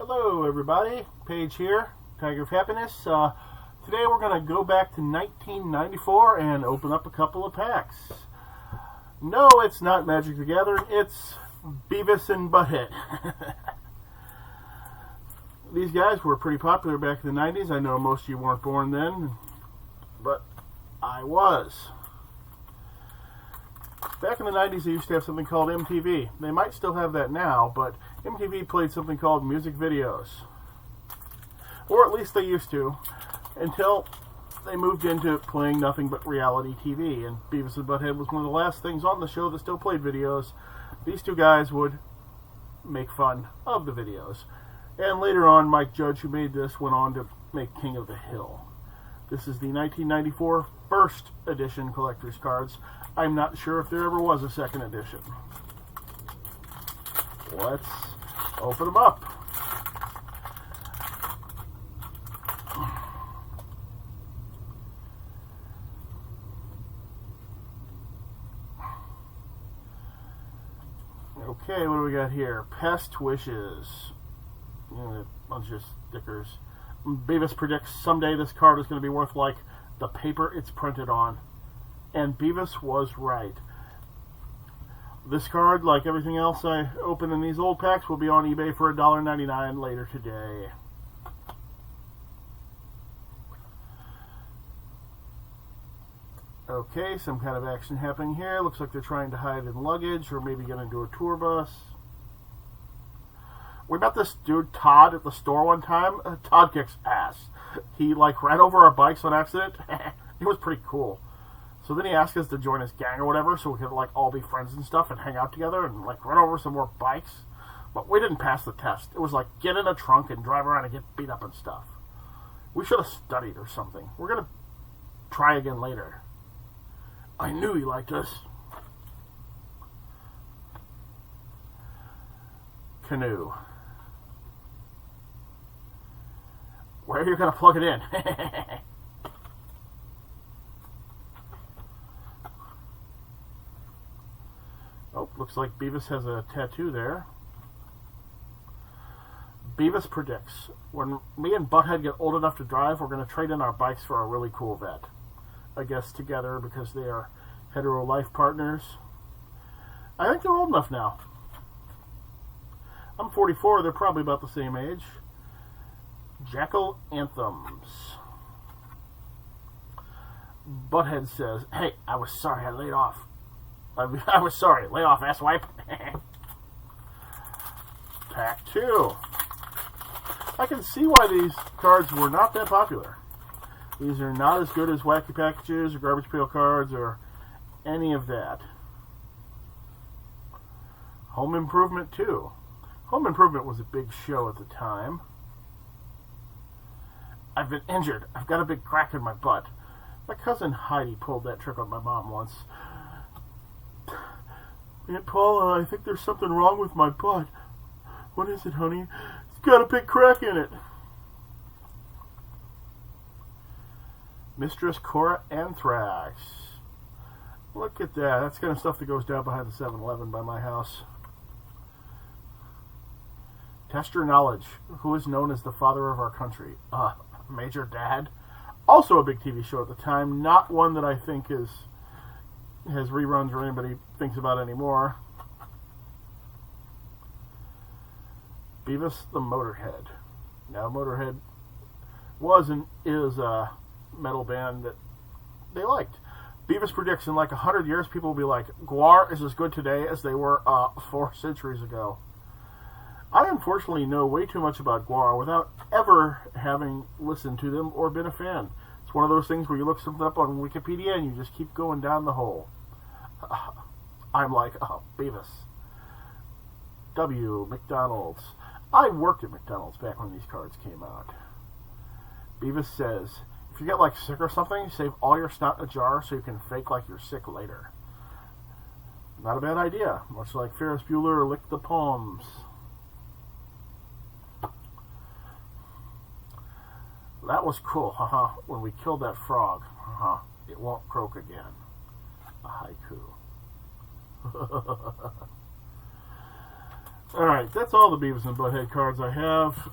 Hello everybody, Paige here, Tiger of Happiness. Today we're going to go back to 1994 and open up a couple of packs. No, it's not Magic the Gathering, it's Beavis and Butthead. These guys were pretty popular back in the 90s. I know most of you weren't born then, but I was. Back in the 90s, they used to have something called MTV. They might still have that now, but MTV played something called music videos. Or at least they used to, until they moved into playing nothing but reality TV. And Beavis and Butthead was one of the last things on the show that still played videos. These two guys would make fun of the videos. And later on, Mike Judge, who made this, went on to make King of the Hill. This is the 1994 first edition collector's cards. I'm not sure if there ever was a second edition. Let's open them up. Okay, what do we got here? Pest Wishes. A bunch of stickers. Beavis predicts someday this card is going to be worth like the paper it's printed on. And Beavis was right. This card, like everything else I open in these old packs, will be on eBay for $1.99 later today. Okay, some kind of action happening here. Looks like they're trying to hide in luggage, or maybe get into a tour bus. We met this dude, Todd, at the store one time. Todd kicks ass. He, ran over our bikes on accident. It was pretty cool. So then he asked us to join his gang or whatever, so we could, all be friends and stuff and hang out together and, run over some more bikes. But we didn't pass the test. It was get in a trunk and drive around and get beat up and stuff. We should have studied or something. We're going to try again later. I knew he liked us. Canoe. Where are you going to plug it in? Oh, looks like Beavis has a tattoo there. Beavis predicts, when me and Butthead get old enough to drive, we're going to trade in our bikes for a really cool vet. I guess together because they are hetero life partners. I think they're old enough now. I'm 44, they're probably about the same age. Jackal Anthems. Butthead says, "Hey, I was sorry I laid off. I was sorry. Lay off, asswipe." Pack 2. I can see why these cards were not that popular. These are not as good as Wacky Packages or Garbage Pail Cards or any of that. Home Improvement 2. Home Improvement was a big show at the time. I've been injured. I've got a big crack in my butt. My cousin Heidi pulled that trick on my mom once. "Aunt Paula, I think there's something wrong with my butt." "What is it, honey?" "It's got a big crack in it." Mistress Cora Anthrax. Look at that. That's kind of stuff that goes down behind the 7-Eleven by my house. Test Your Knowledge. Who is known as the father of our country? Major Dad. Also a big TV show at the time. Not one that I think has reruns or anybody thinks about anymore. Beavis the Motorhead. Now, Motorhead was and is a metal band that they liked. Beavis predicts in 100 years, people will be like, Gwar is as good today as they were 4 centuries ago. I unfortunately know way too much about Gwar without ever having listened to them or been a fan. It's one of those things where you look something up on Wikipedia and you just keep going down the hole. I'm like, Beavis. W. McDonald's. I worked at McDonald's back when these cards came out. Beavis says, if you get sick or something, save all your snot in a jar so you can fake like you're sick later. Not a bad idea. Much like Ferris Bueller, lick the palms. That was cool, when we killed that frog. It won't croak again. A haiku. Alright, that's all the Beavis and Butthead cards I have.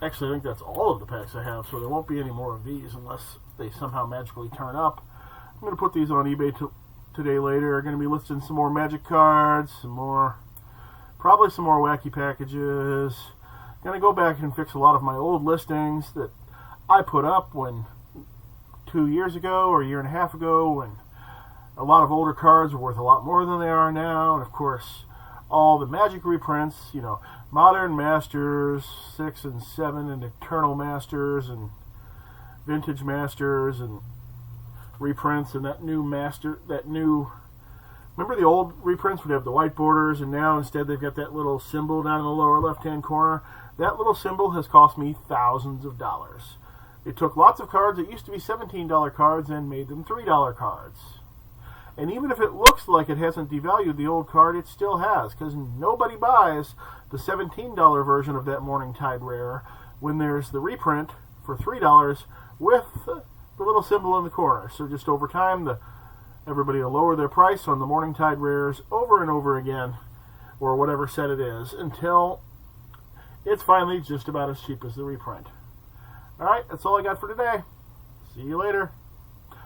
Actually, I think that's all of the packs I have, so there won't be any more of these unless they somehow magically turn up. I'm going to put these on eBay today later. I'm going to be listing some more magic cards, probably some more wacky packages. Going to go back and fix a lot of my old listings that I put up 2 years ago or a year and a half ago, when a lot of older cards were worth a lot more than they are now. And of course, all the Magic reprints, Modern Masters 6 and 7 and Eternal Masters and Vintage Masters and reprints, and remember the old reprints would have the white borders, and now instead they've got that little symbol down in the lower left hand corner. That little symbol has cost me thousands of dollars. It took lots of cards that used to be $17 cards and made them $3 cards. And even if it looks like it hasn't devalued the old card, it still has, because nobody buys the $17 version of that Morning Tide Rare when there's the reprint for $3 with the little symbol in the corner. So just over time, everybody will lower their price on the Morning Tide Rares over and over again, or whatever set it is, until it's finally just about as cheap as the reprint. Alright, that's all I got for today. See you later.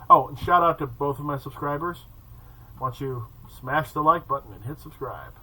Oh, and shout out to both of my subscribers. Why don't you smash the like button and hit subscribe.